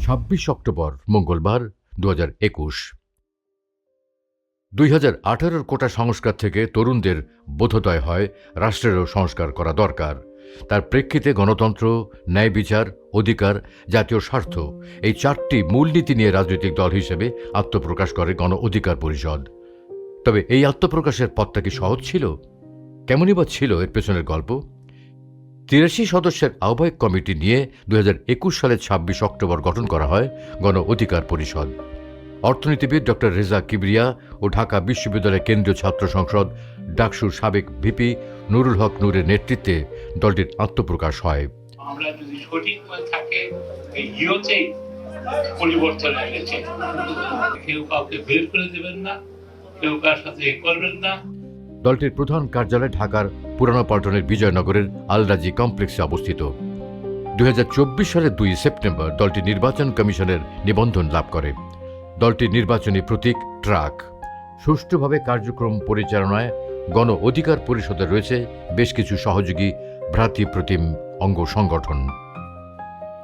26 October মঙ্গলবার 2021। 2018 কোটা সংস্কার থেকে তরুণদের বোধোদয় হয় রাষ্ট্রেরও সংস্কার করা দরকার। তার প্রেক্ষিতে গণতন্ত্র, ন্যায় বিচার, অধিকার, জাতীয় স্বার্থ এই চারটি মূলনীতি নিয়ে রাজনৈতিক দল হিসেবে আত্মপ্রকাশ করে গণ অধিকার পরিষদ। তবে এই আত্মপ্রকাশের পথটা কি সহজ ছিল? কেমনই বা ছিল এর পেছনের গল্প? 83 সদস্যের আহ্বায়ক কমিটি নিয়ে 2021 সালের 26 অক্টোবর গঠন করা হয় গণ অধিকার পরিষদ। অর্থনীতিবিদ ডক্টর রেজা কিবরিয়া ও ঢাকা বিশ্ববিদ্যালয়ের কেন্দ্রীয় ছাত্র সংসদ ডাকসুর সাবেক ভিপি নুরুল হক নূরের নেতৃত্বে দলটির আত্মপ্রকাশ হয়। আমরা যদি সঠিক থাকে ইয়োতেই পরিবর্তন এনেছে, কেউ কাউকে বের করে দেবেন না, কেউ কার সাথে করবেন না। দলটির প্রধান কার্যালয় ঢাকার পুরানো পল্টনের বিজয়নগরের আলরাজি কমপ্লেক্সে অবস্থিত। 2024 সালের 2 সেপ্টেম্বর দলটি নির্বাচন কমিশনের নিবন্ধন লাভ করে। দলটির নির্বাচনী প্রতীক ট্রাক। সুষ্ঠুভাবে কার্যক্রম পরিচালনায় গণ অধিকার পরিষদে রয়েছে বেশ কিছু সহযোগী ভ্রাতৃপ্রতিম অঙ্গ সংগঠন।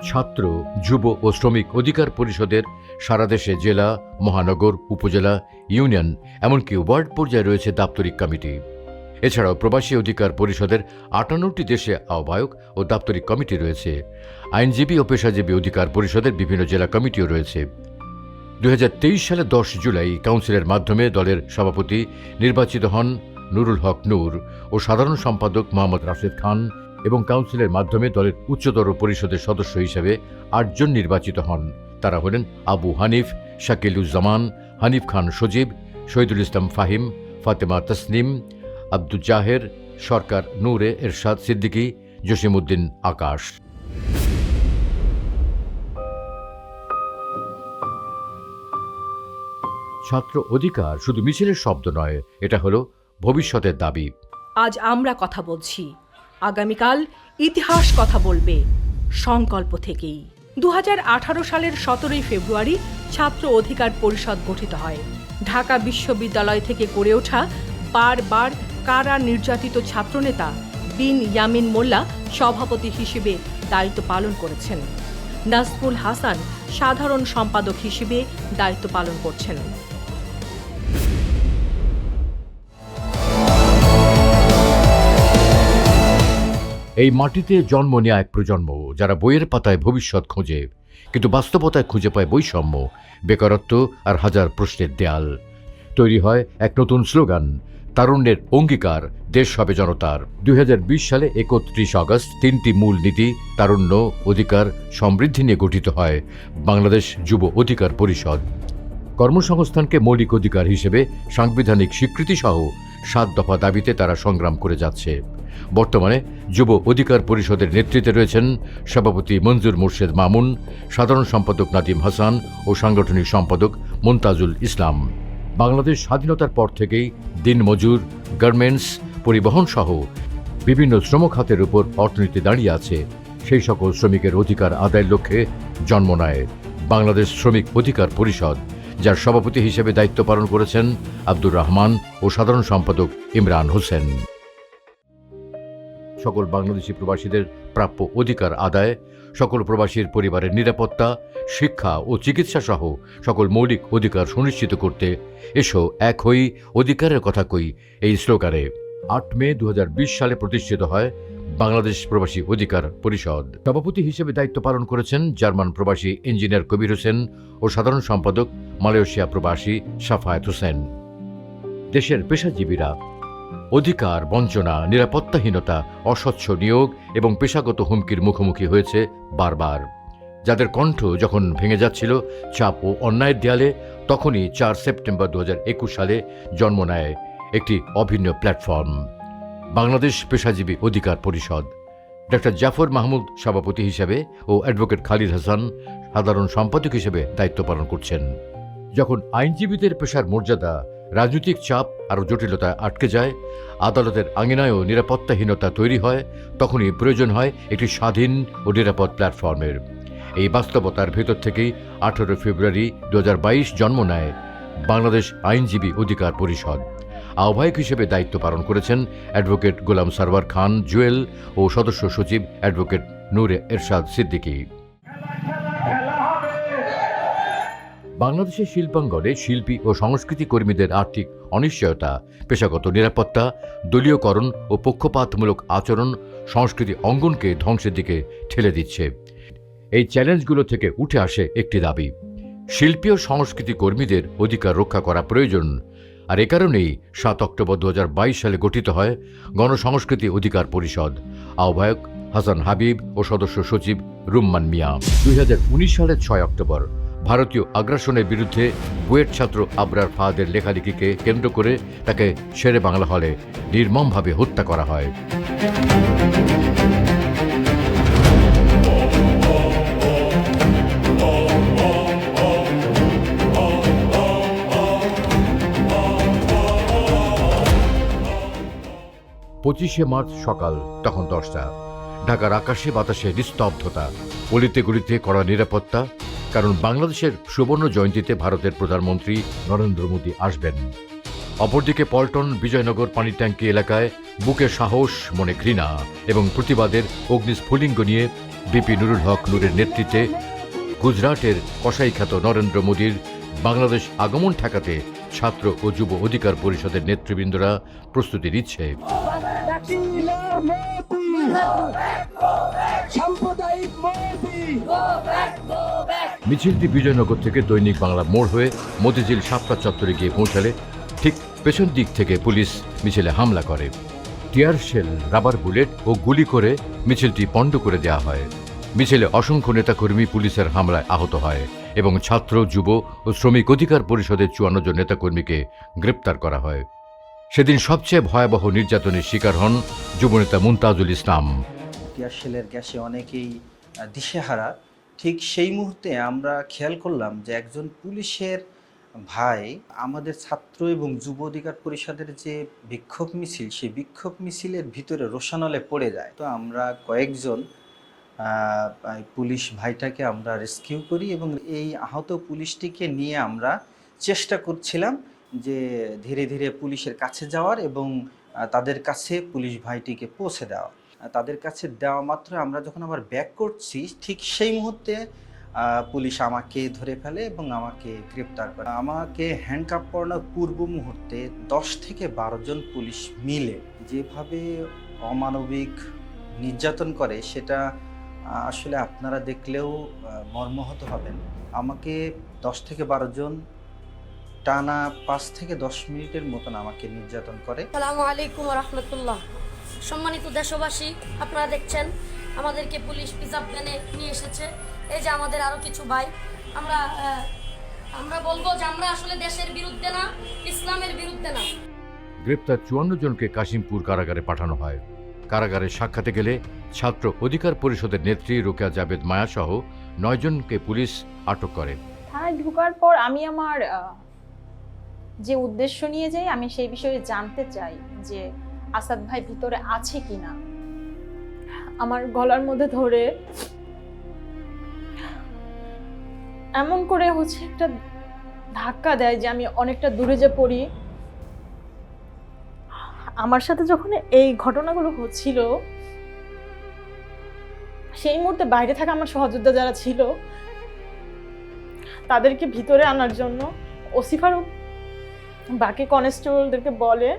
ছাত্র, যুব ও শ্রমিক অধিকার পরিষদের সারা দেশে জেলা, মহানগর, উপজেলা, ইউনিয়ন এমনকি ওয়ার্ড পর্যায়ে রয়েছে দাপ্তরিক কমিটি। এছাড়াও প্রবাসী অধিকার পরিষদের 58টি দেশে আহ্বায়ক ও দাপ্তরিক কমিটি রয়েছে। আইনজীবী ও পেশাজীবী অধিকার পরিষদের বিভিন্ন জেলা কমিটিও রয়েছে। 2023 সালে 10 জুলাই কাউন্সিলের মাধ্যমে দলের সভাপতি নির্বাচিত হন নুরুল হক নূর ও সাধারণ সম্পাদক মোহাম্মদ রাশেদ খান, এবং কাউন্সিলের মাধ্যমে দলের উচ্চতর পরিষদের সদস্য হিসেবে 8 জন নির্বাচিত হন। তারা হলেন আবু হানিফ, শাকিলুজ্জামান, হানিফ খান সজীব, শহীদুল ইসলাম ফাহিম, ফাতেমা তসনিম, আব্দুল জাহের, সরকার নূরে এরশাদ সিদ্দিকী, জসিমউদ্দিন আকাশ। ছাত্র অধিকার শুধু মিছিলের শব্দ নয়, এটা হলো ভবিষ্যতের দাবি। আজ আমরা কথা বলছি, আগামীকাল ইতিহাস কথা বলবে। সংকল্প থেকেই 2018 সালের 17 ফেব্রুয়ারি ছাত্র অধিকার পরিষদ গঠিত হয়। ঢাকা বিশ্ববিদ্যালয় থেকে গড়ে ওঠা বারবার কারা নির্যাতিত ছাত্রনেতা বিন ইয়ামিন মোল্লা সভাপতি হিসেবে দায়িত্ব পালন করেছেন। নাজমুল হাসান সাধারণ সম্পাদক হিসেবে দায়িত্ব পালন করছেন। এই মাটিতে জন্ম নেয়া এক প্রজন্ম যারা বইয়ের পাতায় ভবিষ্যৎ খোঁজে, কিন্তু বাস্তবতায় খুঁজে পায় বৈষম্য, বেকারত্ব আর হাজার প্রশ্নের দেয়াল। তৈরি হয় এক নতুন স্লোগান, তারুণ্যের অঙ্গীকার, দেশ হবে জনতার। 2020 সালে 31 আগস্ট 3টি মূল নীতি, তারুণ্য, অধিকার, সমৃদ্ধি নিয়ে গঠিত হয় বাংলাদেশ যুব অধিকার পরিষদ। কর্মসংস্থানকে মৌলিক অধিকার হিসেবে সাংবিধানিক স্বীকৃতি সহ 7 দফা দাবিতে তারা সংগ্রাম করে যাচ্ছে। বর্তমানে যুব অধিকার পরিষদের নেতৃত্বে রয়েছেন সভাপতি মঞ্জুর মোর্শেদ মামুন, সাধারণ সম্পাদক নাদিম হাসান ও সাংগঠনিক সম্পাদক মুনতাজুল ইসলাম। বাংলাদেশ স্বাধীনতার পর থেকেই দিনমজুর, গার্মেন্টস, পরিবহন সহ বিভিন্ন শ্রম খাতের উপর অর্থনীতি দাঁড়িয়ে আছে। সেই সকল শ্রমিকের অধিকার আদায়ের লক্ষ্যে জন্ম নেয় বাংলাদেশ শ্রমিক অধিকার পরিষদ, যার সভাপতি হিসেবে দায়িত্ব পালন করেছেন আব্দুর রহমান ও সাধারণ সম্পাদক ইমরান হোসেন। সকল বাংলাদেশি প্রবাসীদের প্রাপ্য অধিকার আদায়, সকল প্রবাসীর পরিবারের নিরাপত্তা, শিক্ষা ও চিকিৎসা সহ সকল মৌলিক অধিকার সুনিশ্চিত করতে এসো এক হই, অধিকারের কথা কই এই স্লোগানে 8 মে 2020 সালে প্রতিষ্ঠিত হয় বাংলাদেশ প্রবাসী অধিকার পরিষদ। সভাপতি হিসেবে দায়িত্ব পালন করেছেন জার্মান প্রবাসী ইঞ্জিনিয়ার কবির হোসেন ও সাধারণ সম্পাদক মালয়েশিয়া প্রবাসী সাফায়েত হোসেন। দেশের পেশাজীবীরা অধিকার বঞ্চনা, নিরাপত্তাহীনতা, অস্বচ্ছ নিয়োগ এবং পেশাগত হুমকির মুখোমুখি হয়েছে বারবার। যাদের কণ্ঠ যখন ভেঙে যাচ্ছিল চাপ ও অন্যায়ের দেয়ালে, তখনই 4 সেপ্টেম্বর 2021 সালে জন্ম নেয় একটি অভিন্ন প্ল্যাটফর্ম, বাংলাদেশ পেশাজীবী অধিকার পরিষদ। ডক্টর জাফর মাহমুদ সভাপতি হিসেবে ও অ্যাডভোকেট খালিদ হাসান সাধারণ সম্পাদক হিসেবে দায়িত্ব পালন করছেন। যখন আইনজীবীদের পেশার মর্যাদা রাজনৈতিক চাপ আর জটিলতায় আটকে যায়, আদালতের আঙিনায়ও নিরাপত্তাহীনতা তৈরি হয়, তখনই প্রয়োজন হয় একটি স্বাধীন ও নিরাপদ প্ল্যাটফর্মের। এই বাস্তবতার ভেতর থেকেই 18 ফেব্রুয়ারি 2022 জন্ম নেয় বাংলাদেশ আইনজীবী অধিকার পরিষদ। আহ্বায়ক হিসেবে দায়িত্ব পালন করেছেন অ্যাডভোকেট গোলাম সারওয়ার খান জুয়েল ও সদস্য সচিব অ্যাডভোকেট নূরে এরশাদ সিদ্দিকী। বাংলাদেশের শিল্পাঙ্গনে শিল্পী ও সংস্কৃতি কর্মীদের আর্থিক অনিশ্চয়তা, পেশাগত নিরাপত্তা, দলীয়করণ ও পক্ষপাতমূলক আচরণ সংস্কৃতি অঙ্গনকে ধ্বংসের দিকে ঠেলে দিচ্ছে। এই চ্যালেঞ্জগুলো থেকে উঠে আসে একটি দাবি: শিল্পী ও সংস্কৃতি কর্মীদের অধিকার রক্ষা করা প্রয়োজন। আর এ কারণেই 7 অক্টোবর 2022 সালে গঠিত হয় গণসংস্কৃতি অধিকার পরিষদ। আহ্বায়ক হাসান হাবিব ও সদস্য সচিব রুম্মান মিয়া। 2019 সালের 6 অক্টোবর ভারতীয় আগ্রাসনের বিরুদ্ধে বুয়েট ছাত্র আবরার ফাহাদের লেখালেখিকে কেন্দ্র করে তাকে শেরে বাংলা হলে নির্মমভাবে হত্যা করা হয়। পঁচিশে মার্চ সকাল তখন 10টা। ঢাকার আকাশে বাতাসে নিস্তব্ধতা, অলিতে গলিতে কড়া নিরাপত্তা, কারণ বাংলাদেশের সুবর্ণ জয়ন্তীতে ভারতের প্রধানমন্ত্রী নরেন্দ্র মোদী আসবেন। অপরদিকে পল্টন, বিজয়নগর পানি ট্যাঙ্কি এলাকায় বুকে সাহস, মনে ঘৃণা এবং প্রতিবাদের অগ্নিস্ফুলিঙ্গ নিয়ে বিপি নুরুল হক নূরের নেতৃত্বে গুজরাটের কসাইখ্যাত নরেন্দ্র মোদীর বাংলাদেশ আগমন ঠেকাতে ছাত্র ও যুব অধিকার পরিষদের নেতৃবৃন্দরা প্রস্তুতি নিচ্ছে। মিছিলটি বিজয়নগর থেকে দৈনিক বাংলা মোড় হয়ে মতিঝিল শাপলা চত্বরে গিয়ে পৌঁছালে ঠিক পেছন দিক থেকে পুলিশ মিছিলে হামলা করে। টিয়ার শেল, রাবার বুলেট ও গুলি করে মিছিলটি পণ্ড করে দেওয়া হয়। মিছিলে অসংখ্য নেতাকর্মী পুলিশের হামলায় আহত হয় এবং ছাত্র, যুব ও শ্রমিক অধিকার পরিষদের 54 জন নেতাকর্মীকে গ্রেপ্তার করা হয়। সেদিন সবচেয়ে ভয়াবহ নির্যাতনের শিকার হন যুবনেতা মুমতাজুল ইসলাম। টিয়ার শেলের গ্যাসে অনেকেই দিশেহারা। ঠিক সেই মুহূর্তে আমরা খেয়াল করলাম যে একজন পুলিশের ভাই আমাদের ছাত্র এবং যুব অধিকার পরিষদের যে বিক্ষোভ মিছিল, সেই বিক্ষোভ মিছিলের ভিতরে রোশানলে পড়ে যায়। তো আমরা কয়েকজন পুলিশ ভাইটাকে আমরা রেস্কিউ করি এবং এই আহত পুলিশটিকে নিয়ে আমরা চেষ্টা করছিলাম যে ধীরে ধীরে পুলিশের কাছে যাওয়ার এবং তাদের কাছে পুলিশ ভাইটিকে পৌঁছে দেওয়া। তাদের কাছে দেওয়া মাত্র আমরা যখন আবার ব্যাক করছি, ঠিক সেই মুহূর্তে পুলিশ আমাকে ধরে ফেলে এবং আমাকে গ্রেপ্তার করে। আমাকে হ্যান্ডকাপ করানোর পূর্ব মুহূর্তে 10 থেকে 12 জন পুলিশ মিলে যেভাবে অমানবিক নির্যাতন করে, সেটা আসলে আপনারা দেখলেও মর্মাহত হবেন। আমাকে 10 থেকে 12 জন টানা 5 থেকে 10 মিনিটের মতন আমাকে নির্যাতন করে। আসসালামু আলাইকুম ওয়া রাহমাতুল্লাহ। সম্মানিত দেশবাসী, আপনারা দেখছেন আমাদেরকে পুলিশ পিকআপ ভ্যানে নিয়ে এসেছে। এই যে আমাদের আরো কিছু ভাই, আমরা বলবো যে আমরা আসলে দেশের বিরুদ্ধে না, ইসলামের বিরুদ্ধে না। গ্রেপ্তার 54 জনকে কাশিমপুর কারাগারে পাঠানো হয়। কারাগারে সাক্ষাতে গেলে ছাত্র অধিকার পরিষদের নেত্রী রোকেয়া জাবেদ মায়া সহ 9 জনকে পুলিশ আটক করে। থানায় ঢোকার পর আমি আমার যে উদ্দেশ্য নিয়ে যাই, আমি সেই বিষয়ে জানতে চাই যে আসাদ ভাই ভিতরে আছে কিনা। আমার গলার মধ্যে ধরে এমন করে একটা ধাক্কা দেয় যে আমি অনেকটা দূরে যে পড়ি। আমার সাথে যখন এই ঘটনাগুলো হচ্ছিল, সেই মুহূর্তে বাইরে থাকা আমার সহযোদ্ধা যারা ছিল, তাদেরকে ভিতরে আনার জন্য ওসি ফারুক বাকি কনস্টেবলদেরকে বলে,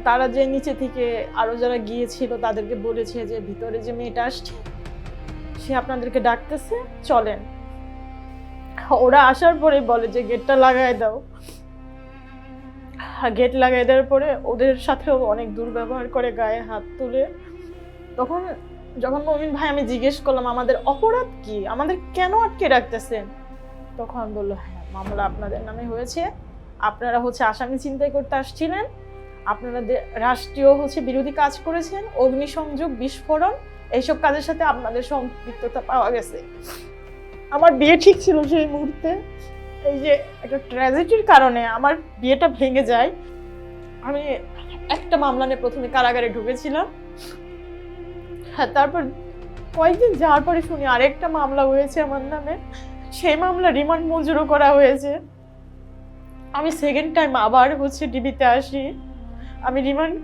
তারা যে নিচে থেকে আরো যারা গিয়েছিল তাদেরকে বলেছে যে ভিতরে যে মেয়েটা আসছে সে আপনাদেরকে ডাকতেছে, চলেন। ওরা আসার পরে বলে যে গেটটা লাগাই দাও। গেট লাগাই দেওয়ার পরে ওদের সাথেও অনেক দুর্ব্যবহার করে, গায়ে হাত তুলে। তখন যখন মমিন ভাই আমি জিজ্ঞেস করলাম আমাদের অপরাধ কি, আমাদের কেন আটকে রাখতেছেন, তখন বললো হ্যাঁ মামলা আপনাদের নামে হয়েছে, আপনারা আসামি ছিনতাই করতে আসছিলেন, আপনারা রাষ্ট্রীয় বিরোধী কাজ করেছেন, অগ্নিসংযোগ, বিস্ফোরণ, এইসব কাজের সাথে আপনাদের সম্পৃক্ততা পাওয়া গেছে। আমার বিয়ে ঠিক ছিল সেই মুহূর্তে। এই যে একটা ট্র্যাজেডির কারণে আমার বিয়েটা ভেঙে যায়। আমি একটা মামলা নিয়ে প্রথমে কারাগারে ঢুকেছিলাম, হ্যাঁ, তারপর কয়েকদিন যাওয়ার পরে শুনি আরেকটা মামলা হয়েছে আমার নামে। সেই মামলা রিমান্ড মঞ্জুরও করা হয়েছে। আমি সেকেন্ড টাইম আবার ডিবিতে আসি। আমি রিমান্ড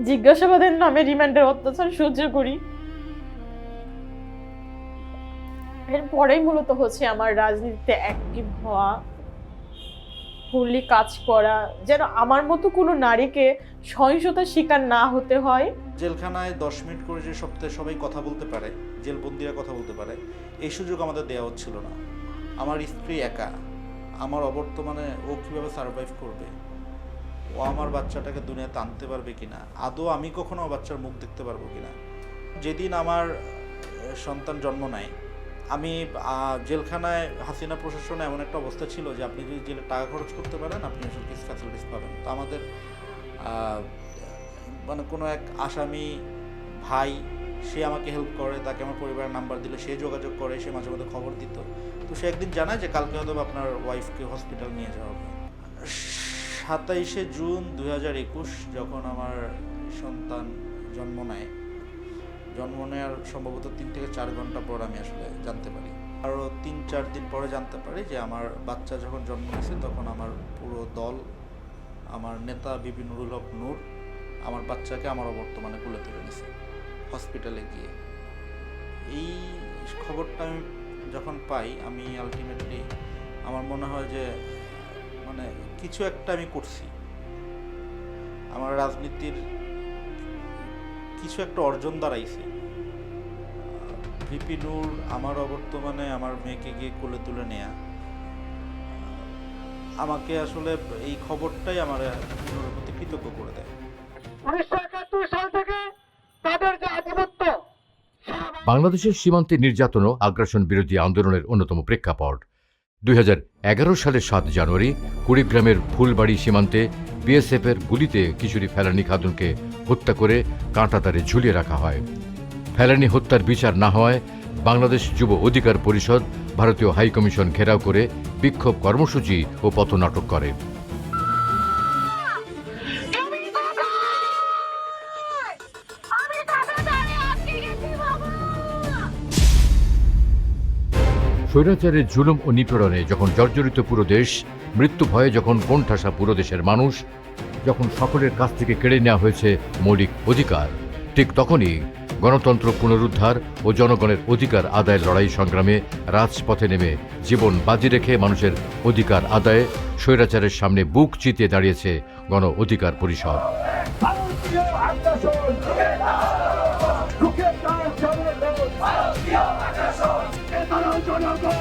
জিজ্ঞাসাবাদের নামে রিমান্ডের অত্যাচার সহ্য করি। এরপরেই মূলত হচ্ছে আমার রাজনীতিতে অ্যাক্টিভ হওয়া, ফুললি কাজ করা, যেন আমার মতো কোনো নারীকে সহিংসতার শিকার না হতে হয়। জেলখানায় 10 মিনিট করে যে সপ্তাহে সবাই কথা বলতে পারে, জেলবন্দিরা কথা বলতে পারে, এই সুযোগ আমাদের দেওয়া হচ্ছিল না। আমার স্ত্রী একা, আমার অবর্তমানে ও কীভাবে সার্ভাইভ করবে, ও আমার বাচ্চাটাকে দুনিয়াতে আনতে পারবে কিনা, আদৌ আমি কখনো বাচ্চার মুখ দেখতে পারবো কিনা। যেদিন আমার সন্তান জন্ম নেয়, আমি জেলখানায় হাসিনা প্রশাসনে এমন একটা অবস্থা ছিল যে আপনি যদি জেলে টাকা খরচ করতে পারেন আপনি আসলে কিছু ফ্যাসিলিটিস পাবেন। তো আমাদের মানে কোনো এক আসামি ভাই, সে আমাকে হেল্প করে, তাকে আমার পরিবারের নাম্বার দিলে সে যোগাযোগ করে, সে মাঝে মাঝে খবর দিত। তো সে একদিন জানায় যে কালকে হয়তো আপনার ওয়াইফকে হসপিটাল নিয়ে যাওয়া হবে। 27শে জুন 2021 যখন আমার সন্তান জন্ম নেয়, জন্ম নেওয়ার সম্ভবত 3 থেকে 4 ঘন্টা পর আমি আসলে জানতে পারি। আরও 3-4 দিন পরে জানতে পারি যে আমার বাচ্চা যখন জন্ম নিয়েছে তখন আমার পুরো দল, আমার নেতা বিপি নুরুল হক নূর আমার বাচ্চাকে আমার অবর্তমানে কোলে তুলে নিয়েছে হসপিটালে গিয়ে। এই খবরটা আমি যখন পাই, আমি আলটিমেটলি আমার মনে হয় যে মানে কিছু একটা আমি করছি, আমার রাজনীতির কিছু একটা অর্জন দাঁড়াইছি। ভিপি নূর আমার অবর্তমানে আমার মেয়েকে গিয়ে কোলে তুলে নেয়া, আমাকে আসলে এই খবরটাই আমার নূরের প্রতি কৃতজ্ঞ করে দেয়। 1971 সাল থেকে তাদের যে আধিপত্য, বাংলাদেশের সীমান্তে নির্যাতন ও আগ্রাসন বিরোধী আন্দোলনের অন্যতম প্রেক্ষাপট 2011 সালের 7 জানুয়ারি কুড়িগ্রামের ফুলবাড়ি সীমান্তে বিএসএফের গুলিতে কিশোরী ফেলানী খাতুনকে হত্যা করে কাঁটাতারে ঝুলিয়ে রাখা হয়। ফেলানী হত্যার বিচার না হওয়ায় বাংলাদেশ যুব অধিকার পরিষদ ভারতীয় হাইকমিশন ঘেরাও করে বিক্ষোভ কর্মসূচি ও পথনাটক করে। স্বৈরাচারের জুলুম ও নিপীড়নে যখন জর্জরিত পুরো দেশ, মৃত্যু ভয়ে যখন কোণঠাসা পুরো দেশের মানুষ, যখন সকলের কাছ থেকে কেড়ে নেওয়া হয়েছে মৌলিক অধিকার, ঠিক তখনই গণতন্ত্র পুনরুদ্ধার ও জনগণের অধিকার আদায়ের লড়াই সংগ্রামে রাজপথে নেমে জীবন বাজি রেখে মানুষের অধিকার আদায়ে স্বৈরাচারের সামনে বুক চিতিয়ে দাঁড়িয়েছে গণ অধিকার পরিষদ। জনগণ